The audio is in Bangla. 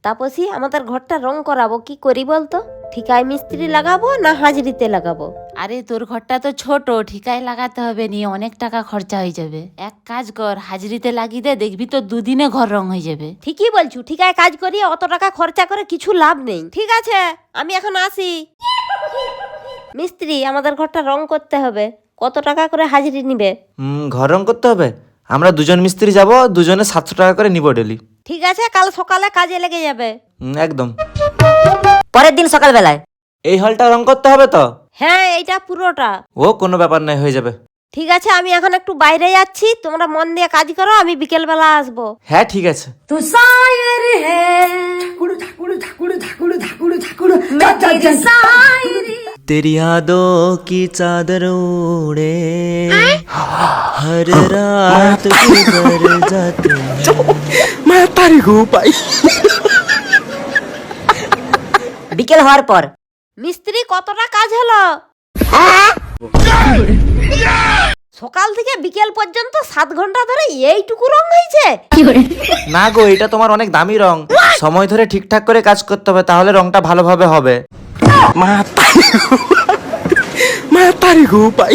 তাপসী, আমাদের ঘরটা রং করাবো, কি করি বলতো? ঠিকায় মিস্ত্রি লাগাবো না হাজরিতে লাগাবো? আরে তোর ঘরটা তো ছোট, ঠিকায় লাগাতে হবে, নিয়ে অনেক টাকা খরচা হয়ে যাবে। এক কাজ কর, হাজরিতে লাগিয়ে দে, দেখবি তো দুদিনে ঘর রং হয়ে যাবে। ঠিকই বলছু, ঠিকায় কাজ করি অত টাকা খরচা করে কিছু লাভ নেই। ঠিক আছে, আমি এখন আসি। মিস্ত্রি, আমাদের ঘরটা রং করতে হবে, কত টাকা করে হাজিরি নিবে? ঘর রং করতে হবে। আমরা দুজন মিস্ত্রি যাব, দুজনে 700 টাকা করে নিব ডেলি। ঠিক আছে, কাল সকালে কাজে লেগে যাবে। একদম। পরের দিন সকালবেলায়। এই হলটা রং করতে হবে তো? হ্যাঁ, এইটা পুরোটা। ও কোনো ব্যাপার নাই, হয়ে যাবে। ঠিক আছে, আমি এখন একটু বাইরে যাচ্ছি, তোমরা মন দিয়ে কাজ করো, আমি বিকেল বেলা আসবো। হ্যাঁ ঠিক আছে। तू शायर है मैं तेरी शायरी तेरी यादों की चादर ओढ़े हर रात गुजर जाते मैं तारी को पाई। বিকেল হওয়ার পর মিস্ত্রি, কতটা কাজ হলো? সকাল থেকে বিকেল পর্যন্ত 7 ঘন্টা ধরে এইটুকু রং হয়েছে? না গো, এটা তোমার অনেক দামি রং, সময় ধরে ঠিকঠাক করে কাজ করতে হবে, তাহলে রংটা ভালোভাবে হবে। মা তারি গো পাই।